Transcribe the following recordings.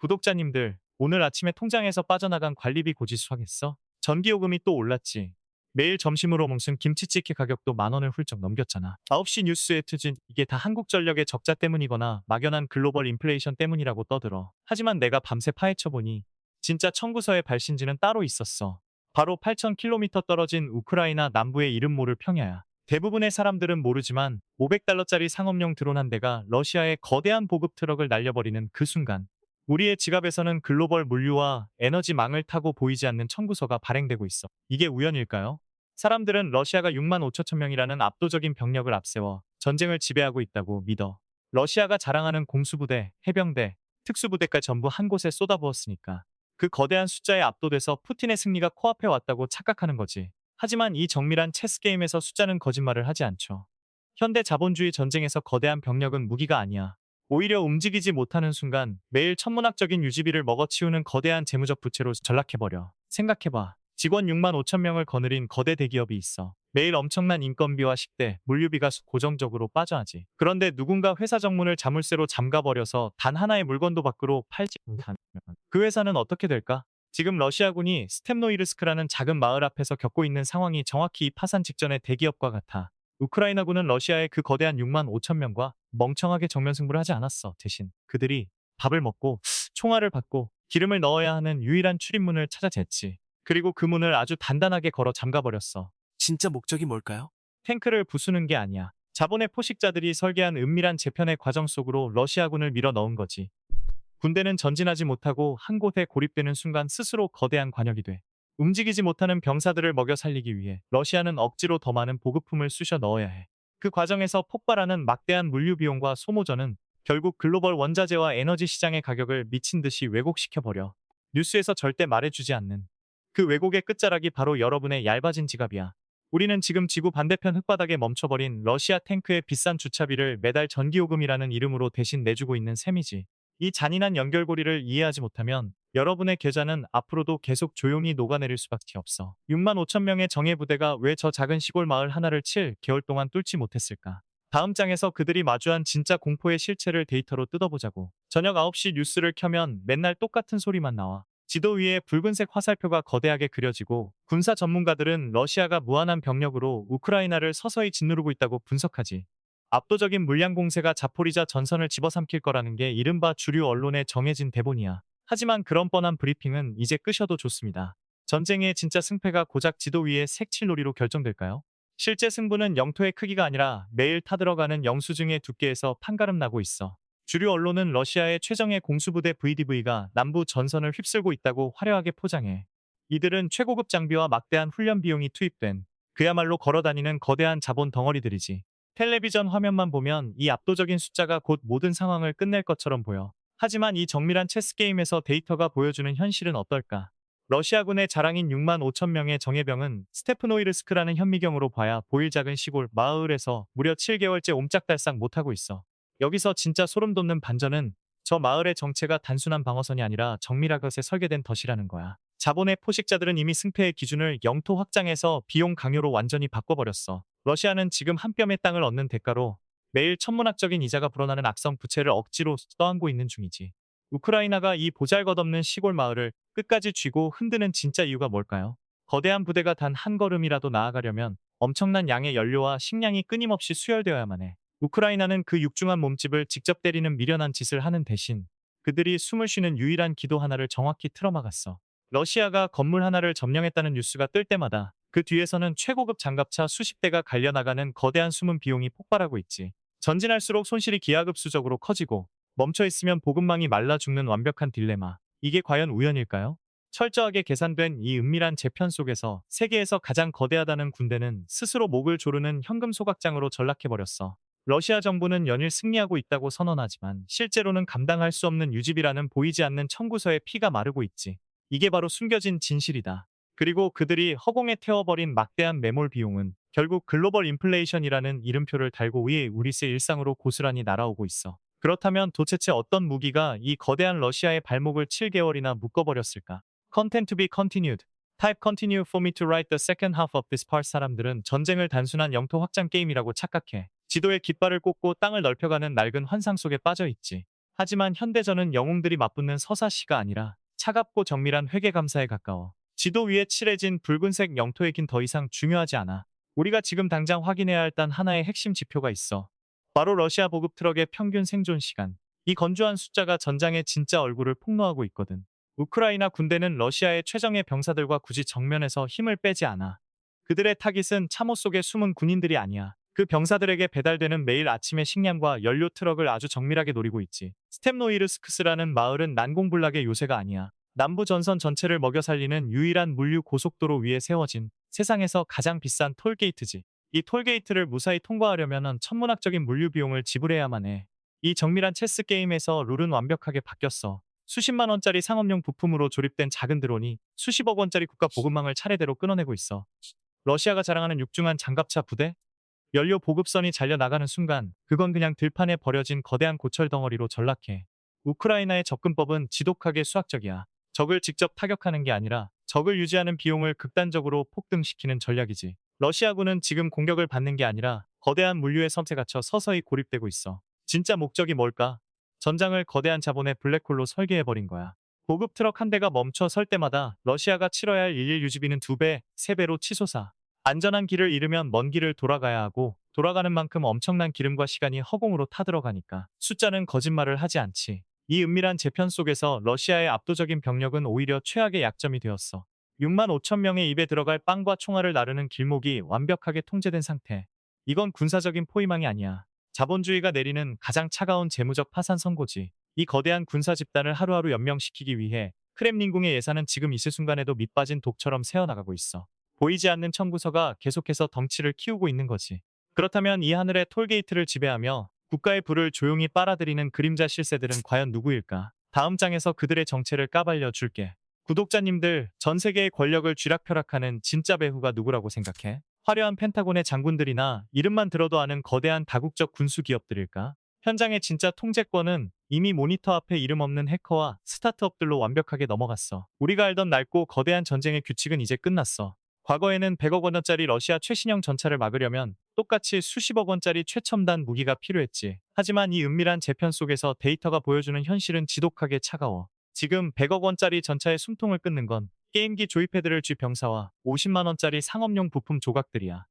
구독자님들, 오늘 아침에 통장에서 빠져나간 관리비 고지수 확인했어? 전기요금이 또 올랐지. 매일 점심으로 먹는 김치찌개 가격도 10,000원을 훌쩍 넘겼잖아. 9시 뉴스에 트진 이게 다 한국전력의 적자 때문이거나 막연한 글로벌 인플레이션 때문이라고 떠들어. 하지만 내가 밤새 파헤쳐보니 진짜 청구서의 발신지는 따로 있었어. 바로 8,000km 떨어진 우크라이나 남부의 이름 모를 평야야. 대부분의 사람들은 모르지만 500달러짜리 상업용 드론 한 대가 러시아의 거대한 보급 트럭을 날려버리는 그 순간 우리의 지갑에서는 글로벌 물류와 에너지망을 타고 보이지 않는 청구서가 발행되고 있어. 이게 우연일까요? 사람들은 러시아가 6만 5천 명이라는 압도적인 병력을 앞세워 전쟁을 지배하고 있다고 믿어. 러시아가 자랑하는 공수부대, 해병대, 특수부대까지 전부 한 곳에 쏟아부었으니까. 그 거대한 숫자에 압도돼서 푸틴의 승리가 코앞에 왔다고 착각하는 거지. 하지만 이 정밀한 체스 게임에서 숫자는 거짓말을 하지 않죠. 현대 자본주의 전쟁에서 거대한 병력은 무기가 아니야. 오히려 움직이지 못하는 순간 매일 천문학적인 유지비를 먹어치우는 거대한 재무적 부채로 전락해버려. 생각해봐. 직원 6만 5천 명을 거느린 거대 대기업이 있어. 매일 엄청난 인건비와 식대, 물류비가 고정적으로 빠져나지. 그런데 누군가 회사 정문을 자물쇠로 잠가버려서 단 하나의 물건도 밖으로 팔지 못하면 그 회사는 어떻게 될까? 지금 러시아군이 스텝노이르스크라는 작은 마을 앞에서 겪고 있는 상황이 정확히 이 파산 직전의 대기업과 같아. 우크라이나군은 러시아의 그 거대한 6만 5천 명과 멍청하게 정면 승부를 하지 않았어. 대신 그들이 밥을 먹고 총알을 받고 기름을 넣어야 하는 유일한 출입문을 찾아 쟀지. 그리고 그 문을 아주 단단하게 걸어 잠가버렸어. 진짜 목적이 뭘까요? 탱크를 부수는 게 아니야. 자본의 포식자들이 설계한 은밀한 재편의 과정 속으로 러시아군을 밀어 넣은 거지. 군대는 전진하지 못하고 한 곳에 고립되는 순간 스스로 거대한 관역이 돼. 움직이지 못하는 병사들을 먹여 살리기 위해 러시아는 억지로 더 많은 보급품을 쑤셔 넣어야 해. 그 과정에서 폭발하는 막대한 물류 비용과 소모전은 결국 글로벌 원자재와 에너지 시장의 가격을 미친 듯이 왜곡시켜버려. 뉴스에서 절대 말해주지 않는 그 왜곡의 끝자락이 바로 여러분의 얇아진 지갑이야. 우리는 지금 지구 반대편 흙바닥에 멈춰버린 러시아 탱크의 비싼 주차비를 매달 전기요금이라는 이름으로 대신 내주고 있는 셈이지. 이 잔인한 연결고리를 이해하지 못하면 여러분의 계좌는 앞으로도 계속 조용히 녹아내릴 수밖에 없어. 6만 5천 명의 정예부대가 왜 저 작은 시골 마을 하나를 7개월 동안 뚫지 못했을까? 다음 장에서 그들이 마주한 진짜 공포의 실체를 데이터로 뜯어보자고. 저녁 9시 뉴스를 켜면 맨날 똑같은 소리만 나와. 지도 위에 붉은색 화살표가 거대하게 그려지고 군사 전문가들은 러시아가 무한한 병력으로 우크라이나를 서서히 짓누르고 있다고 분석하지. 압도적인 물량 공세가 자포리자 전선을 집어삼킬 거라는 게 이른바 주류 언론의 정해진 대본이야. 하지만 그런 뻔한 브리핑은 이제 끄셔도 좋습니다. 전쟁의 진짜 승패가 고작 지도 위의 색칠놀이로 결정될까요? 실제 승부는 영토의 크기가 아니라 매일 타들어가는 영수증의 두께에서 판가름 나고 있어. 주류 언론은 러시아의 최정예 공수부대 VDV가 남부 전선을 휩쓸고 있다고 화려하게 포장해. 이들은 최고급 장비와 막대한 훈련 비용이 투입된 그야말로 걸어다니는 거대한 자본 덩어리들이지. 텔레비전 화면만 보면 이 압도적인 숫자가 곧 모든 상황을 끝낼 것처럼 보여. 하지만 이 정밀한 체스 게임에서 데이터가 보여주는 현실은 어떨까? 러시아군의 자랑인 6만 5천 명의 정예병은 스테프노이르스크라는 현미경으로 봐야 보일 작은 시골 마을에서 무려 7개월째 옴짝달싹 못하고 있어. 여기서 진짜 소름 돋는 반전은 저 마을의 정체가 단순한 방어선이 아니라 정밀하게 설계된 덫이라는 거야. 자본의 포식자들은 이미 승패의 기준을 영토 확장에서 비용 강요로 완전히 바꿔버렸어. 러시아는 지금 한 뼘의 땅을 얻는 대가로 매일 천문학적인 이자가 불어나는 악성 부채를 억지로 떠안고 있는 중이지. 우크라이나가 이 보잘것없는 시골 마을을 끝까지 쥐고 흔드는 진짜 이유가 뭘까요? 거대한 부대가 단 한 걸음이라도 나아가려면 엄청난 양의 연료와 식량이 끊임없이 수혈되어야만 해. 우크라이나는 그 육중한 몸집을 직접 때리는 미련한 짓을 하는 대신 그들이 숨을 쉬는 유일한 기도 하나를 정확히 틀어막았어. 러시아가 건물 하나를 점령했다는 뉴스가 뜰 때마다 그 뒤에서는 최고급 장갑차 수십 대가 갈려나가는 거대한 숨은 비용이 폭발하고 있지. 전진할수록 손실이 기하급수적으로 커지고 멈춰있으면 보급망이 말라 죽는 완벽한 딜레마. 이게 과연 우연일까요? 철저하게 계산된 이 은밀한 재편 속에서 세계에서 가장 거대하다는 군대는 스스로 목을 조르는 현금 소각장으로 전락해버렸어. 러시아 정부는 연일 승리하고 있다고 선언하지만 실제로는 감당할 수 없는 유지비라는 보이지 않는 청구서에 피가 마르고 있지. 이게 바로 숨겨진 진실이다. 그리고 그들이 허공에 태워버린 막대한 매몰 비용은 결국 글로벌 인플레이션이라는 이름표를 달고 우리의 일상으로 고스란히 날아오고 있어. 그렇다면 도대체 어떤 무기가 이 거대한 러시아의 발목을 7개월이나 묶어버렸을까? Content to be continued. Type continue for me to write the second half of this part. 사람들은 전쟁을 단순한 영토 확장 게임이라고 착각해. 지도에 깃발을 꽂고 땅을 넓혀가는 낡은 환상 속에 빠져 있지. 하지만 현대전은 영웅들이 맞붙는 서사시가 아니라 차갑고 정밀한 회계감사에 가까워. 지도 위에 칠해진 붉은색 영토의 긴 더 이상 중요하지 않아. 우리가 지금 당장 확인해야 할 단 하나의 핵심 지표가 있어. 바로 러시아 보급 트럭의 평균 생존 시간. 이 건조한 숫자가 전장의 진짜 얼굴을 폭로하고 있거든. 우크라이나 군대는 러시아의 최정예 병사들과 굳이 정면에서 힘을 빼지 않아. 그들의 타깃은 참호 속의 숨은 군인들이 아니야. 그 병사들에게 배달되는 매일 아침의 식량과 연료 트럭을 아주 정밀하게 노리고 있지. 스텝노이르스크스라는 마을은 난공불락의 요새가 아니야. 남부 전선 전체를 먹여 살리는 유일한 물류 고속도로 위에 세워진 세상에서 가장 비싼 톨게이트지. 이 톨게이트를 무사히 통과하려면 천문학적인 물류 비용을 지불해야만 해. 이 정밀한 체스 게임에서 룰은 완벽하게 바뀌었어. 수십만 원짜리 상업용 부품으로 조립된 작은 드론이 수십억 원짜리 국가 보급망을 차례대로 끊어내고 있어. 러시아가 자랑하는 육중한 장갑차 부대? 연료 보급선이 잘려나가는 순간 그건 그냥 들판에 버려진 거대한 고철 덩어리로 전락해. 우크라이나의 접근법은 지독하게 수학적이야. 적을 직접 타격하는 게 아니라 적을 유지하는 비용을 극단적으로 폭등시키는 전략이지. 러시아군은 지금 공격을 받는 게 아니라 거대한 물류의 섬에 갇혀 서서히 고립되고 있어. 진짜 목적이 뭘까? 전장을 거대한 자본의 블랙홀로 설계해버린 거야. 보급 트럭 한 대가 멈춰 설 때마다 러시아가 치러야 할 일일 유지비는 2배, 3배로 치솟아. 안전한 길을 잃으면 먼 길을 돌아가야 하고 돌아가는 만큼 엄청난 기름과 시간이 허공으로 타들어가니까 숫자는 거짓말을 하지 않지. 이 은밀한 재편 속에서 러시아의 압도적인 병력은 오히려 최악의 약점이 되었어. 6만 5천 명의 입에 들어갈 빵과 총알을 나르는 길목이 완벽하게 통제된 상태. 이건 군사적인 포위망이 아니야. 자본주의가 내리는 가장 차가운 재무적 파산 선고지. 이 거대한 군사 집단을 하루하루 연명시키기 위해 크렘린궁의 예산은 지금 있을 순간에도 밑빠진 독처럼 새어나가고 있어. 보이지 않는 청구서가 계속해서 덩치를 키우고 있는 거지. 그렇다면 이 하늘의 톨게이트를 지배하며 국가의 불을 조용히 빨아들이는 그림자 실세들은 과연 누구일까? 다음 장에서 그들의 정체를 까발려 줄게. 구독자님들, 전 세계의 권력을 쥐락펴락하는 진짜 배후가 누구라고 생각해? 화려한 펜타곤의 장군들이나 이름만 들어도 아는 거대한 다국적 군수 기업들일까? 현장의 진짜 통제권은 이미 모니터 앞에 이름 없는 해커와 스타트업들로 완벽하게 넘어갔어. 우리가 알던 낡고 거대한 전쟁의 규칙은 이제 끝났어. 과거에는 100억 원짜리 러시아 최신형 전차를 막으려면 똑같이 수십억 원짜리 최첨단 무기가 필요했지. 하지만 이 은밀한 재편 속에서 데이터가 보여주는 현실은 지독하게 차가워. 지금 100억 원짜리 전차의 숨통을 끊는 건 게임기 조이패드를 쥐 병사와 50만 원짜리 상업용 부품 조각들이야.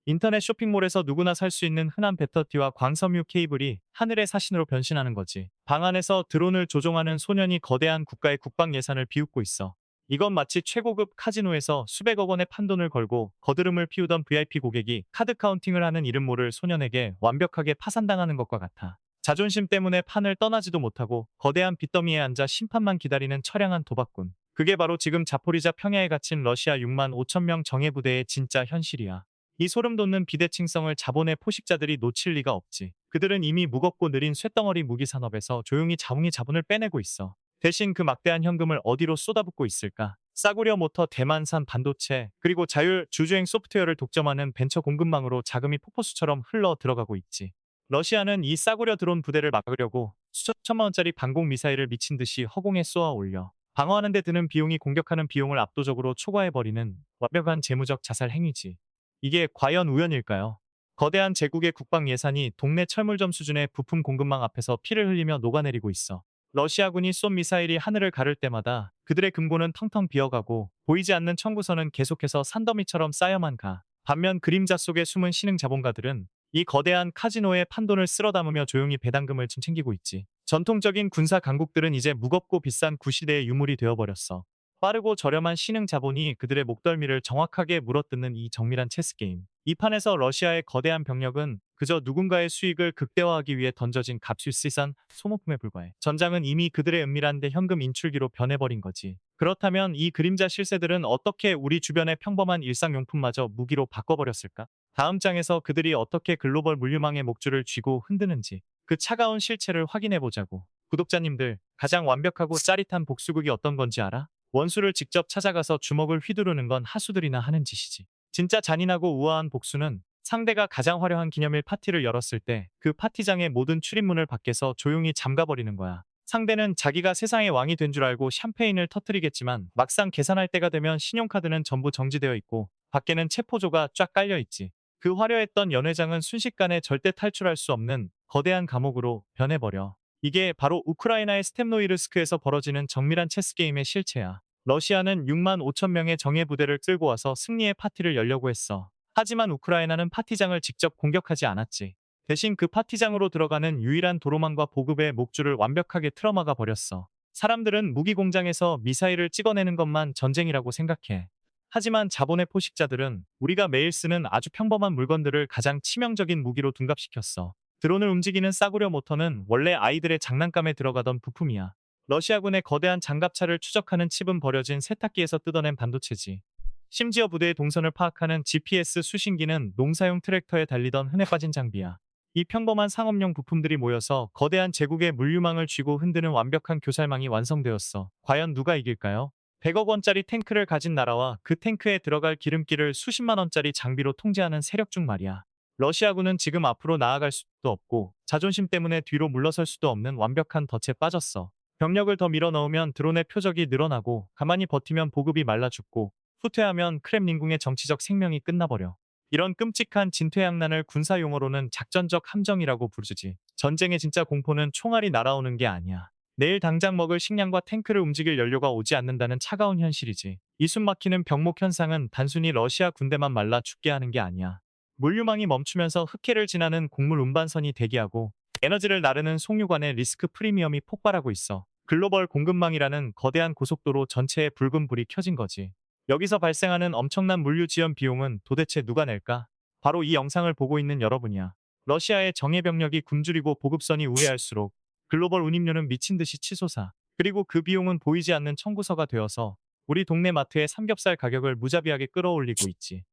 인터넷 쇼핑몰에서 누구나 살 수 있는 흔한 배터티와 광섬유 케이블이 하늘의 사신으로 변신하는 거지. 방 안에서 드론을 조종하는 소년이 거대한 국가의 국방 예산을 비웃고 있어. 이건 마치 최고급 카지노에서 수백억 원의 판돈을 걸고 거드름을 피우던 VIP 고객이 카드 카운팅을 하는 이름 모를 소년에게 완벽하게 파산당하는 것과 같아. 자존심 때문에 판을 떠나지도 못하고 거대한 빚더미에 앉아 심판만 기다리는 처량한 도박꾼. 그게 바로 지금 자포리자 평야에 갇힌 러시아 6만 5천 명 정예부대의 진짜 현실이야. 이 소름 돋는 비대칭성을 자본의 포식자들이 놓칠 리가 없지. 그들은 이미 무겁고 느린 쇳덩어리 무기 산업에서 조용히 자본을 빼내고 있어. 대신 그 막대한 현금을 어디로 쏟아붓고 있을까? 싸구려 모터 대만산 반도체, 그리고 자율 주주행 소프트웨어를 독점하는 벤처 공급망으로 자금이 폭포수처럼 흘러 들어가고 있지. 러시아는 이 싸구려 드론 부대를 막으려고 수천만 원짜리 방공 미사일을 미친 듯이 허공에 쏘아 올려. 방어하는 데 드는 비용이 공격하는 비용을 압도적으로 초과해버리는 완벽한 재무적 자살 행위지. 이게 과연 우연일까요? 거대한 제국의 국방 예산이 동네 철물점 수준의 부품 공급망 앞에서 피를 흘리며 녹아내리고 있어. 러시아군이 쏜 미사일이 하늘을 가를 때마다 그들의 금고는 텅텅 비어가고 보이지 않는 청구서는 계속해서 산더미처럼 쌓여만 가. 반면 그림자 속에 숨은 신흥 자본가들은 이 거대한 카지노의 판돈을 쓸어 담으며 조용히 배당금을 챙기고 있지. 전통적인 군사 강국들은 이제 무겁고 비싼 구시대의 유물이 되어버렸어. 빠르고 저렴한 신흥 자본이 그들의 목덜미를 정확하게 물어뜯는 이 정밀한 체스 게임. 이 판에서 러시아의 거대한 병력은 그저 누군가의 수익을 극대화하기 위해 던져진 값비싼 소모품에 불과해. 전장은 이미 그들의 은밀한데 현금 인출기로 변해버린 거지. 그렇다면 이 그림자 실세들은 어떻게 우리 주변의 평범한 일상용품마저 무기로 바꿔버렸을까? 다음 장에서 그들이 어떻게 글로벌 물류망의 목줄을 쥐고 흔드는지 그 차가운 실체를 확인해보자고. 구독자님들, 가장 완벽하고 짜릿한 복수극이 어떤 건지 알아? 원수를 직접 찾아가서 주먹을 휘두르는 건 하수들이나 하는 짓이지. 진짜 잔인하고 우아한 복수는 상대가 가장 화려한 기념일 파티를 열었을 때 그 파티장의 모든 출입문을 밖에서 조용히 잠가버리는 거야. 상대는 자기가 세상의 왕이 된 줄 알고 샴페인을 터뜨리겠지만 막상 계산할 때가 되면 신용카드는 전부 정지되어 있고 밖에는 체포조가 쫙 깔려 있지. 그 화려했던 연회장은 순식간에 절대 탈출할 수 없는 거대한 감옥으로 변해버려. 이게 바로 우크라이나의 스텝노이르스크에서 벌어지는 정밀한 체스게임의 실체야. 러시아는 6만 5천 명의 정예 부대를 끌고 와서 승리의 파티를 열려고 했어. 하지만 우크라이나는 파티장을 직접 공격하지 않았지. 대신 그 파티장으로 들어가는 유일한 도로망과 보급의 목줄을 완벽하게 틀어막아 버렸어. 사람들은 무기 공장에서 미사일을 찍어내는 것만 전쟁이라고 생각해. 하지만 자본의 포식자들은 우리가 매일 쓰는 아주 평범한 물건들을 가장 치명적인 무기로 둔갑시켰어. 드론을 움직이는 싸구려 모터는 원래 아이들의 장난감에 들어가던 부품이야. 러시아군의 거대한 장갑차를 추적하는 칩은 버려진 세탁기에서 뜯어낸 반도체지. 심지어 부대의 동선을 파악하는 GPS 수신기는 농사용 트랙터에 달리던 흔해 빠진 장비야. 이 평범한 상업용 부품들이 모여서 거대한 제국의 물류망을 쥐고 흔드는 완벽한 교살망이 완성되었어. 과연 누가 이길까요? 100억 원짜리 탱크를 가진 나라와 그 탱크에 들어갈 기름기를 수십만 원짜리 장비로 통제하는 세력 중 말이야. 러시아군은 지금 앞으로 나아갈 수도 없고 자존심 때문에 뒤로 물러설 수도 없는 완벽한 덫에 빠졌어. 병력을 더 밀어넣으면 드론의 표적이 늘어나고 가만히 버티면 보급이 말라 죽고 후퇴하면 크렘린궁의 정치적 생명이 끝나버려. 이런 끔찍한 진퇴양난을 군사 용어로는 작전적 함정이라고 부르지. 전쟁의 진짜 공포는 총알이 날아오는 게 아니야. 내일 당장 먹을 식량과 탱크를 움직일 연료가 오지 않는다는 차가운 현실이지. 이 숨막히는 병목 현상은 단순히 러시아 군대만 말라 죽게 하는 게 아니야. 물류망이 멈추면서 흑해를 지나는 곡물 운반선이 대기하고 에너지를 나르는 송유관의 리스크 프리미엄이 폭발하고 있어. 글로벌 공급망이라는 거대한 고속도로 전체에 붉은 불이 켜진 거지. 여기서 발생하는 엄청난 물류 지연 비용은 도대체 누가 낼까? 바로 이 영상을 보고 있는 여러분이야. 러시아의 정예 병력이 굶주리고 보급선이 우회할수록 글로벌 운임료는 미친 듯이 치솟아. 그리고 그 비용은 보이지 않는 청구서가 되어서 우리 동네 마트의 삼겹살 가격을 무자비하게 끌어올리고 있지.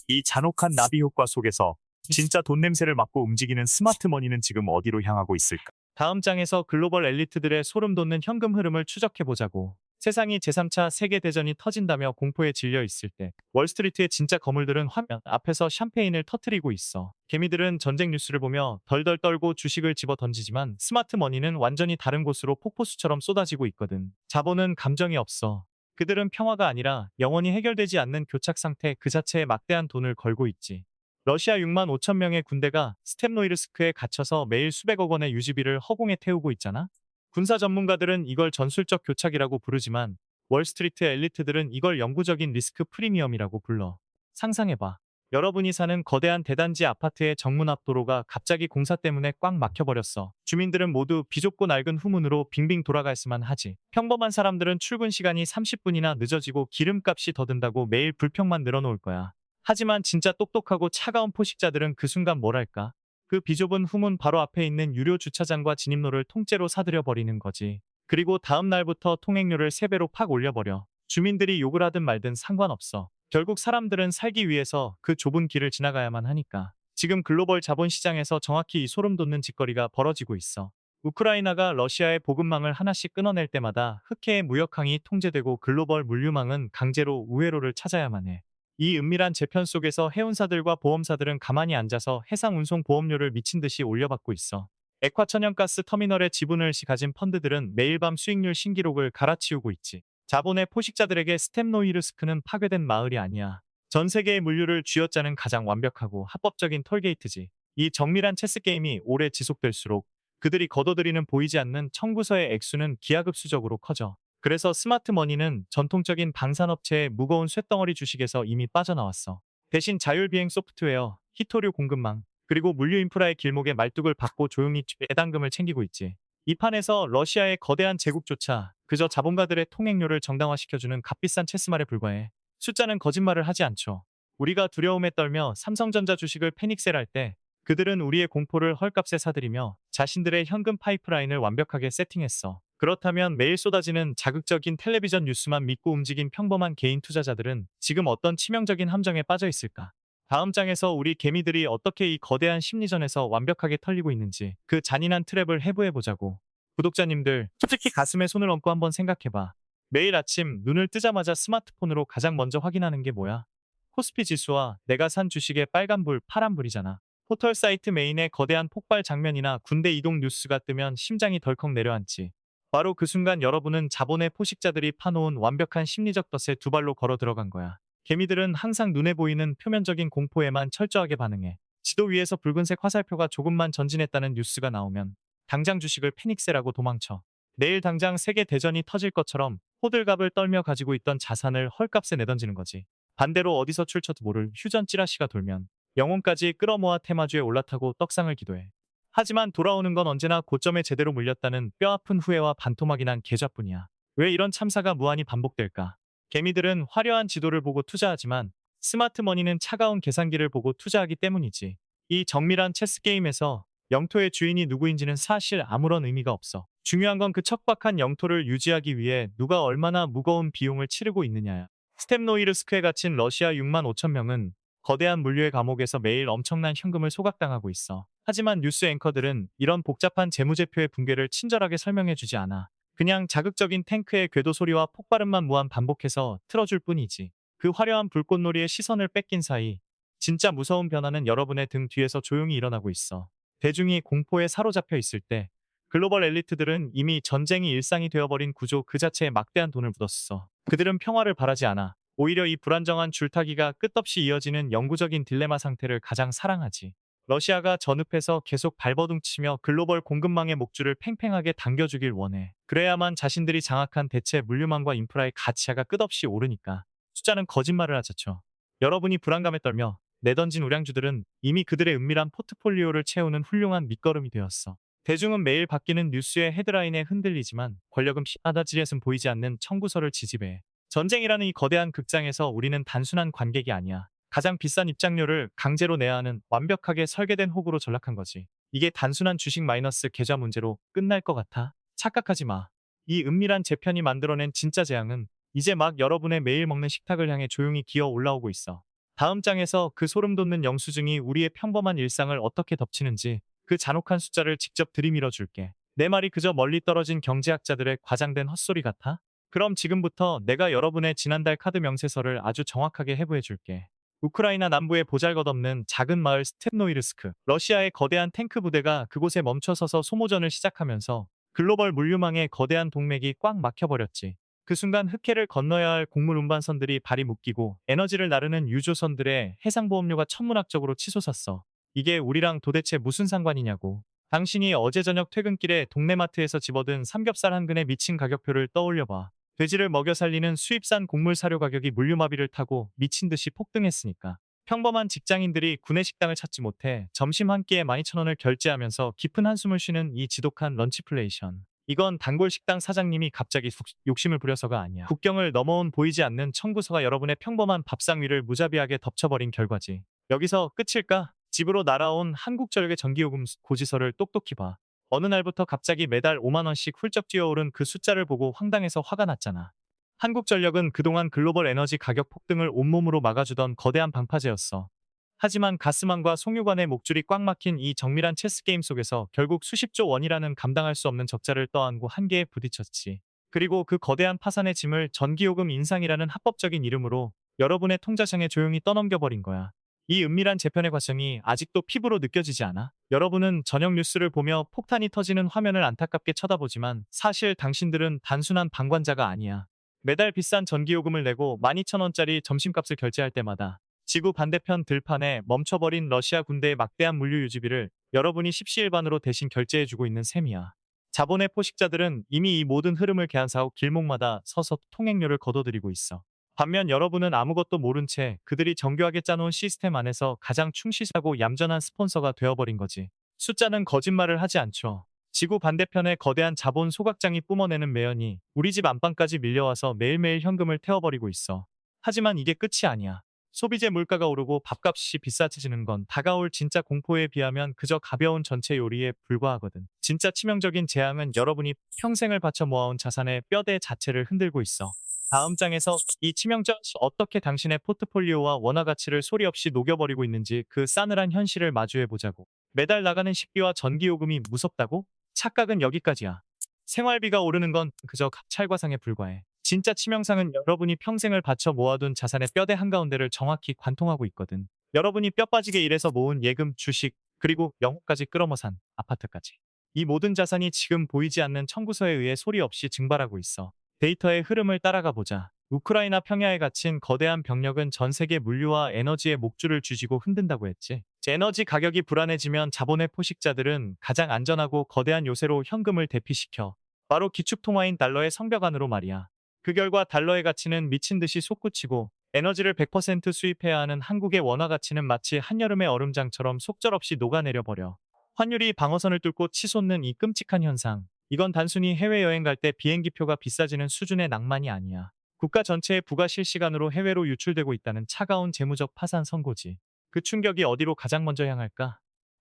이 잔혹한 나비 효과 속에서 진짜 돈 냄새를 맡고 움직이는 스마트 머니는 지금 어디로 향하고 있을까? 다음 장에서 글로벌 엘리트들의 소름 돋는 현금 흐름을 추적해보자고. 세상이 제3차 세계대전이 터진다며 공포에 질려 있을 때 월스트리트의 진짜 거물들은 화면 앞에서 샴페인을 터트리고 있어. 개미들은 전쟁 뉴스를 보며 덜덜 떨고 주식을 집어 던지지만 스마트 머니는 완전히 다른 곳으로 폭포수처럼 쏟아지고 있거든. 자본은 감정이 없어. 그들은 평화가 아니라 영원히 해결되지 않는 교착 상태 그 자체에 막대한 돈을 걸고 있지. 러시아 6만 5천 명의 군대가 스텝노이르스크에 갇혀서 매일 수백억 원의 유지비를 허공에 태우고 있잖아. 군사 전문가들은 이걸 전술적 교착이라고 부르지만 월스트리트 엘리트들은 이걸 영구적인 리스크 프리미엄이라고 불러. 상상해봐. 여러분이 사는 거대한 대단지 아파트의 정문 앞 도로가 갑자기 공사 때문에 꽉 막혀버렸어. 주민들은 모두 비좁고 낡은 후문으로 빙빙 돌아갈 수만 하지. 평범한 사람들은 출근 시간이 30분이나 늦어지고 기름값이 더 든다고 매일 불평만 늘어놓을 거야. 하지만 진짜 똑똑하고 차가운 포식자들은 그 순간 뭘 할까? 그 비좁은 후문 바로 앞에 있는 유료 주차장과 진입로를 통째로 사들여 버리는 거지. 그리고 다음 날부터 통행료를 3배로 팍 올려버려. 주민들이 욕을 하든 말든 상관없어. 결국 사람들은 살기 위해서 그 좁은 길을 지나가야만 하니까. 지금 글로벌 자본시장에서 정확히 이 소름 돋는 짓거리가 벌어지고 있어. 우크라이나가 러시아의 보급망을 하나씩 끊어낼 때마다 흑해의 무역항이 통제되고 글로벌 물류망은 강제로 우회로를 찾아야만 해. 이 은밀한 재편 속에서 해운사들과 보험사들은 가만히 앉아서 해상 운송 보험료를 미친 듯이 올려받고 있어. 액화천연가스 터미널의 지분을 가진 펀드들은 매일 밤 수익률 신기록을 갈아치우고 있지. 자본의 포식자들에게 스텝노이르스크는 파괴된 마을이 아니야. 전 세계의 물류를 쥐어짜는 가장 완벽하고 합법적인 톨게이트지. 이 정밀한 체스게임이 오래 지속될수록 그들이 거둬들이는 보이지 않는 청구서의 액수는 기하급수적으로 커져. 그래서 스마트 머니는 전통적인 방산업체의 무거운 쇳덩어리 주식에서 이미 빠져나왔어. 대신 자율비행 소프트웨어, 히토류 공급망, 그리고 물류 인프라의 길목에 말뚝을 박고 조용히 배당금을 챙기고 있지. 이 판에서 러시아의 거대한 제국조차 그저 자본가들의 통행료를 정당화시켜주는 값비싼 체스말에 불과해. 숫자는 거짓말을 하지 않죠. 우리가 두려움에 떨며 삼성전자 주식을 패닉셀할 때 그들은 우리의 공포를 헐값에 사들이며 자신들의 현금 파이프라인을 완벽하게 세팅했어. 그렇다면 매일 쏟아지는 자극적인 텔레비전 뉴스만 믿고 움직인 평범한 개인 투자자들은 지금 어떤 치명적인 함정에 빠져 있을까? 다음 장에서 우리 개미들이 어떻게 이 거대한 심리전에서 완벽하게 털리고 있는지 그 잔인한 트랩을 해부해보자고. 구독자님들, 솔직히 가슴에 손을 얹고 한번 생각해봐. 매일 아침 눈을 뜨자마자 스마트폰으로 가장 먼저 확인하는 게 뭐야? 코스피 지수와 내가 산 주식의 빨간불, 파란불이잖아. 포털 사이트 메인에 거대한 폭발 장면이나 군대 이동 뉴스가 뜨면 심장이 덜컥 내려앉지. 바로 그 순간 여러분은 자본의 포식자들이 파놓은 완벽한 심리적 덫에 두 발로 걸어 들어간 거야. 개미들은 항상 눈에 보이는 표면적인 공포에만 철저하게 반응해. 지도 위에서 붉은색 화살표가 조금만 전진했다는 뉴스가 나오면 당장 주식을 패닉세라고 도망쳐. 내일 당장 세계 대전이 터질 것처럼 호들갑을 떨며 가지고 있던 자산을 헐값에 내던지는 거지. 반대로 어디서 출처도 모를 휴전 찌라시가 돌면 영혼까지 끌어모아 테마주에 올라타고 떡상을 기도해. 하지만 돌아오는 건 언제나 고점에 제대로 물렸다는 뼈아픈 후회와 반토막이 난 계좌뿐이야. 왜 이런 참사가 무한히 반복될까? 개미들은 화려한 지도를 보고 투자하지만 스마트머니는 차가운 계산기를 보고 투자하기 때문이지. 이 정밀한 체스 게임에서 영토의 주인이 누구인지는 사실 아무런 의미가 없어. 중요한 건 그 척박한 영토를 유지하기 위해 누가 얼마나 무거운 비용을 치르고 있느냐야. 스텝노이르스크에 갇힌 러시아 6만 5천 명은 거대한 물류의 감옥에서 매일 엄청난 현금을 소각당하고 있어. 하지만 뉴스 앵커들은 이런 복잡한 재무제표의 붕괴를 친절하게 설명해주지 않아. 그냥 자극적인 탱크의 궤도 소리와 폭발음만 무한 반복해서 틀어줄 뿐이지. 그 화려한 불꽃놀이의 시선을 뺏긴 사이 진짜 무서운 변화는 여러분의 등 뒤에서 조용히 일어나고 있어. 대중이 공포에 사로잡혀 있을 때 글로벌 엘리트들은 이미 전쟁이 일상이 되어버린 구조 그 자체에 막대한 돈을 묻었어. 그들은 평화를 바라지 않아. 오히려 이 불안정한 줄타기가 끝없이 이어지는 영구적인 딜레마 상태를 가장 사랑하지. 러시아가 전읍해서 계속 발버둥치며 글로벌 공급망의 목줄을 팽팽하게 당겨주길 원해. 그래야만 자신들이 장악한 대체 물류망과 인프라의 가치가 끝없이 오르니까. 숫자는 거짓말을 하자쳐. 여러분이 불안감에 떨며 내던진 우량주들은 이미 그들의 은밀한 포트폴리오를 채우는 훌륭한 밑거름이 되었어. 대중은 매일 바뀌는 뉴스의 헤드라인에 흔들리지만 권력은 피아다지렛은 보이지 않는 청구서를 지지배. 전쟁이라는 이 거대한 극장에서 우리는 단순한 관객이 아니야. 가장 비싼 입장료를 강제로 내야 하는 완벽하게 설계된 호구로 전락한 거지. 이게 단순한 주식 마이너스 계좌 문제로 끝날 것 같아? 착각하지 마. 이 은밀한 재편이 만들어낸 진짜 재앙은 이제 막 여러분의 매일 먹는 식탁을 향해 조용히 기어 올라오고 있어. 다음 장에서 그 소름 돋는 영수증이 우리의 평범한 일상을 어떻게 덮치는지 그 잔혹한 숫자를 직접 들이밀어 줄게. 내 말이 그저 멀리 떨어진 경제학자들의 과장된 헛소리 같아? 그럼 지금부터 내가 여러분의 지난달 카드 명세서를 아주 정확하게 해부해 줄게. 우크라이나 남부의 보잘것없는 작은 마을 스텝노이르스크. 러시아의 거대한 탱크 부대가 그곳에 멈춰서서 소모전을 시작하면서 글로벌 물류망의 거대한 동맥이 꽉 막혀버렸지. 그 순간 흑해를 건너야 할 곡물 운반선들이 발이 묶이고 에너지를 나르는 유조선들의 해상보험료가 천문학적으로 치솟았어. 이게 우리랑 도대체 무슨 상관이냐고. 당신이 어제 저녁 퇴근길에 동네 마트에서 집어든 삼겹살 한 근의 미친 가격표를 떠올려봐. 돼지를 먹여 살리는 수입산 곡물 사료 가격이 물류마비를 타고 미친 듯이 폭등했으니까. 평범한 직장인들이 구내식당을 찾지 못해 점심 한 끼에 12,000원을 결제하면서 깊은 한숨을 쉬는 이 지독한 런치플레이션. 이건 단골 식당 사장님이 갑자기 욕심을 부려서가 아니야. 국경을 넘어온 보이지 않는 청구서가 여러분의 평범한 밥상 위를 무자비하게 덮쳐버린 결과지. 여기서 끝일까? 집으로 날아온 한국전력의 전기요금 고지서를 똑똑히 봐. 어느 날부터 갑자기 매달 5만 원씩 훌쩍 뛰어오른 그 숫자를 보고 황당해서 화가 났잖아. 한국전력은 그동안 글로벌 에너지 가격 폭등을 온몸으로 막아주던 거대한 방파제였어. 하지만 가스망과 송유관의 목줄이 꽉 막힌 이 정밀한 체스게임 속에서 결국 수십조 원이라는 감당할 수 없는 적자를 떠안고 한계에 부딪혔지. 그리고 그 거대한 파산의 짐을 전기요금 인상이라는 합법적인 이름으로 여러분의 통자상에 조용히 떠넘겨버린 거야. 이 은밀한 재편의 과정이 아직도 피부로 느껴지지 않아? 여러분은 저녁 뉴스를 보며 폭탄이 터지는 화면을 안타깝게 쳐다보지만 사실 당신들은 단순한 방관자가 아니야. 매달 비싼 전기요금을 내고 12,000원짜리 점심값을 결제할 때마다 지구 반대편 들판에 멈춰버린 러시아 군대의 막대한 물류 유지비를 여러분이 십시일반으로 대신 결제해주고 있는 셈이야. 자본의 포식자들은 이미 이 모든 흐름을 개한사후 길목마다 서서 통행료를 거둬들이고 있어. 반면 여러분은 아무것도 모른 채 그들이 정교하게 짜놓은 시스템 안에서 가장 충실하고 얌전한 스폰서가 되어버린 거지. 숫자는 거짓말을 하지 않죠. 지구 반대편의 거대한 자본 소각장이 뿜어내는 매연이 우리 집 안방까지 밀려와서 매일매일 현금을 태워버리고 있어. 하지만 이게 끝이 아니야. 소비재 물가가 오르고 밥값이 비싸지는 건 다가올 진짜 공포에 비하면 그저 가벼운 전체 요리에 불과하거든. 진짜 치명적인 재앙은 여러분이 평생을 바쳐 모아온 자산의 뼈대 자체를 흔들고 있어. 다음 장에서 이 치명적 어떻게 당신의 포트폴리오와 원화 가치를 소리 없이 녹여버리고 있는지 그 싸늘한 현실을 마주해보자고. 매달 나가는 식비와 전기요금이 무섭다고? 착각은 여기까지야. 생활비가 오르는 건 그저 찰과상에 불과해. 진짜 치명상은 여러분이 평생을 바쳐 모아둔 자산의 뼈대 한가운데를 정확히 관통하고 있거든. 여러분이 뼈 빠지게 일해서 모은 예금, 주식, 그리고 영혼까지 끌어모 산 아파트까지. 이 모든 자산이 지금 보이지 않는 청구서에 의해 소리 없이 증발하고 있어. 데이터의 흐름을 따라가 보자. 우크라이나 평야에 갇힌 거대한 병력은 전 세계 물류와 에너지의 목줄을 쥐고 흔든다고 했지. 에너지 가격이 불안해지면 자본의 포식자들은 가장 안전하고 거대한 요새로 현금을 대피시켜 바로 기축통화인 달러의 성벽 안으로 말이야. 그 결과 달러의 가치는 미친 듯이 솟구치고 에너지를 100% 수입해야 하는 한국의 원화 가치는 마치 한여름의 얼음장처럼 속절없이 녹아내려 버려. 환율이 방어선을 뚫고 치솟는 이 끔찍한 현상. 이건 단순히 해외여행 갈 때 비행기표가 비싸지는 수준의 낭만이 아니야. 국가 전체의 부가 실시간으로 해외로 유출되고 있다는 차가운 재무적 파산 선고지. 그 충격이 어디로 가장 먼저 향할까?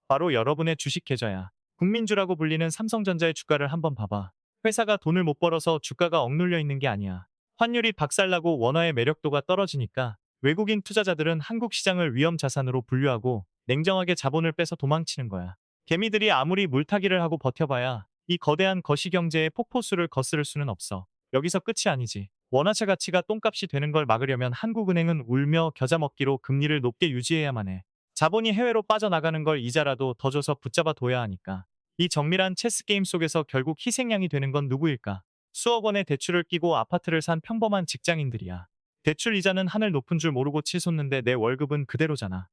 바로 여러분의 주식 계좌야. 국민주라고 불리는 삼성전자의 주가를 한번 봐봐. 회사가 돈을 못 벌어서 주가가 억눌려 있는 게 아니야. 환율이 박살나고 원화의 매력도가 떨어지니까 외국인 투자자들은 한국 시장을 위험 자산으로 분류하고 냉정하게 자본을 빼서 도망치는 거야. 개미들이 아무리 물타기를 하고 버텨봐야 이 거대한 거시경제의 폭포수를 거스를 수는 없어. 여기서 끝이 아니지. 원화채 가치가 똥값이 되는 걸 막으려면 한국은행은 울며 겨자 먹기로 금리를 높게 유지해야만 해. 자본이 해외로 빠져나가는 걸 이자라도 더 줘서 붙잡아 둬야 하니까. 이 정밀한 체스 게임 속에서 결국 희생양이 되는 건 누구일까? 수억 원의 대출을 끼고 아파트를 산 평범한 직장인들이야. 대출 이자는 하늘 높은 줄 모르고 치솟는데 내 월급은 그대로잖아.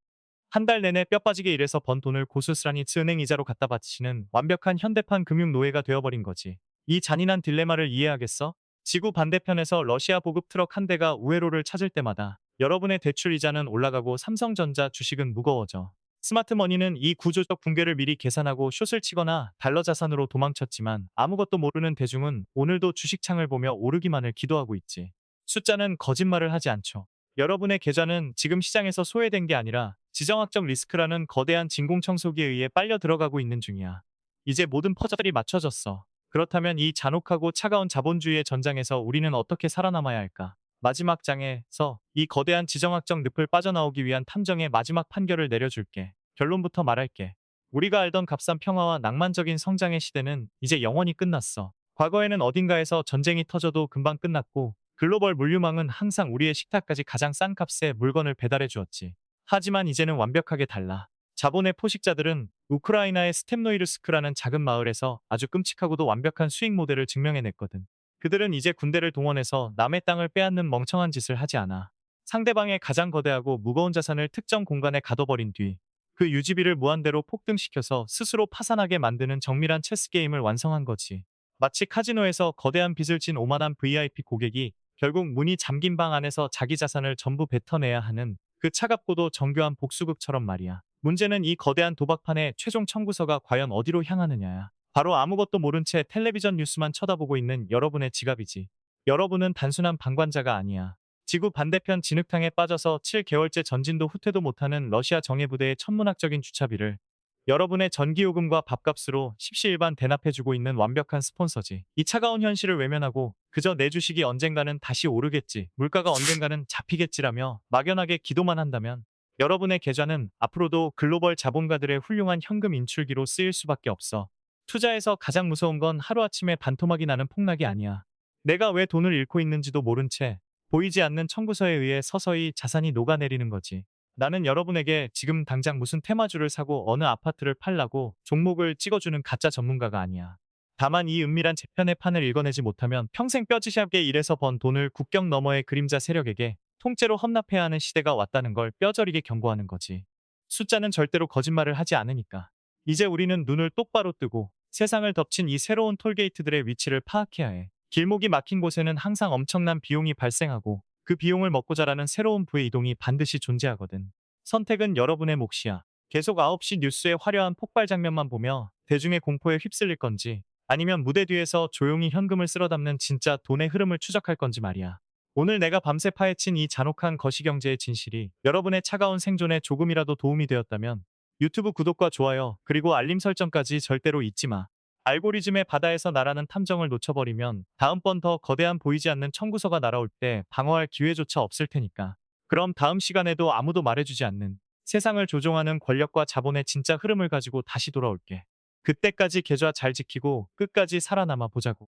한 달 내내 뼈 빠지게 일해서 번 돈을 고스란히 은행 이자로 갖다 바치는 완벽한 현대판 금융 노예가 되어버린 거지. 이 잔인한 딜레마를 이해하겠어? 지구 반대편에서 러시아 보급 트럭 한 대가 우회로를 찾을 때마다 여러분의 대출 이자는 올라가고 삼성전자 주식은 무거워져. 스마트머니는 이 구조적 붕괴를 미리 계산하고 숏을 치거나 달러 자산으로 도망쳤지만 아무것도 모르는 대중은 오늘도 주식창을 보며 오르기만을 기도하고 있지. 숫자는 거짓말을 하지 않죠. 여러분의 계좌는 지금 시장에서 소외된 게 아니라 지정학적 리스크라는 거대한 진공청소기에 의해 빨려 들어가고 있는 중이야. 이제 모든 퍼즐이 맞춰졌어. 그렇다면 이 잔혹하고 차가운 자본주의의 전장에서 우리는 어떻게 살아남아야 할까? 마지막 장에서 이 거대한 지정학적 늪을 빠져나오기 위한 탐정의 마지막 판결을 내려줄게. 결론부터 말할게. 우리가 알던 값싼 평화와 낭만적인 성장의 시대는 이제 영원히 끝났어. 과거에는 어딘가에서 전쟁이 터져도 금방 끝났고 글로벌 물류망은 항상 우리의 식탁까지 가장 싼 값에 물건을 배달해 주었지. 하지만 이제는 완벽하게 달라. 자본의 포식자들은 우크라이나의 스템노이르스크라는 작은 마을에서 아주 끔찍하고도 완벽한 수익 모델을 증명해냈거든. 그들은 이제 군대를 동원해서 남의 땅을 빼앗는 멍청한 짓을 하지 않아. 상대방의 가장 거대하고 무거운 자산을 특정 공간에 가둬버린 뒤 그 유지비를 무한대로 폭등시켜서 스스로 파산하게 만드는 정밀한 체스 게임을 완성한 거지. 마치 카지노에서 거대한 빚을 진 오만한 VIP 고객이 결국 문이 잠긴 방 안에서 자기 자산을 전부 뱉어내야 하는 그 차갑고도 정교한 복수극처럼 말이야. 문제는 이 거대한 도박판의 최종 청구서가 과연 어디로 향하느냐야. 바로 아무것도 모른 채 텔레비전 뉴스만 쳐다보고 있는 여러분의 지갑이지. 여러분은 단순한 방관자가 아니야. 지구 반대편 진흙탕에 빠져서 7개월째 전진도 후퇴도 못하는 러시아 정예부대의 천문학적인 주차비를 여러분의 전기요금과 밥값으로 십시일반 대납해주고 있는 완벽한 스폰서지. 이 차가운 현실을 외면하고 그저 내 주식이 언젠가는 다시 오르겠지, 물가가 언젠가는 잡히겠지라며 막연하게 기도만 한다면 여러분의 계좌는 앞으로도 글로벌 자본가들의 훌륭한 현금 인출기로 쓰일 수밖에 없어. 투자에서 가장 무서운 건 하루아침에 반토막이 나는 폭락이 아니야. 내가 왜 돈을 잃고 있는지도 모른 채 보이지 않는 청구서에 의해 서서히 자산이 녹아내리는 거지. 나는 여러분에게 지금 당장 무슨 테마주를 사고 어느 아파트를 팔라고 종목을 찍어주는 가짜 전문가가 아니야. 다만 이 은밀한 재편의 판을 읽어내지 못하면 평생 뼈지샵게 일해서 번 돈을 국경 너머의 그림자 세력에게 통째로 헌납해야 하는 시대가 왔다는 걸 뼈저리게 경고하는 거지. 숫자는 절대로 거짓말을 하지 않으니까. 이제 우리는 눈을 똑바로 뜨고 세상을 덮친 이 새로운 톨게이트들의 위치를 파악해야 해. 길목이 막힌 곳에는 항상 엄청난 비용이 발생하고 그 비용을 먹고 자라는 새로운 부의 이동이 반드시 존재하거든. 선택은 여러분의 몫이야. 계속 9시 뉴스의 화려한 폭발 장면만 보며 대중의 공포에 휩쓸릴 건지 아니면 무대 뒤에서 조용히 현금을 쓸어 담는 진짜 돈의 흐름을 추적할 건지 말이야. 오늘 내가 밤새 파헤친 이 잔혹한 거시경제의 진실이 여러분의 차가운 생존에 조금이라도 도움이 되었다면 유튜브 구독과 좋아요 그리고 알림 설정까지 절대로 잊지 마. 알고리즘의 바다에서 날아는 탐정을 놓쳐버리면 다음번 더 거대한 보이지 않는 청구서가 날아올 때 방어할 기회조차 없을 테니까. 그럼 다음 시간에도 아무도 말해주지 않는 세상을 조종하는 권력과 자본의 진짜 흐름을 가지고 다시 돌아올게. 그때까지 계좌 잘 지키고 끝까지 살아남아 보자고.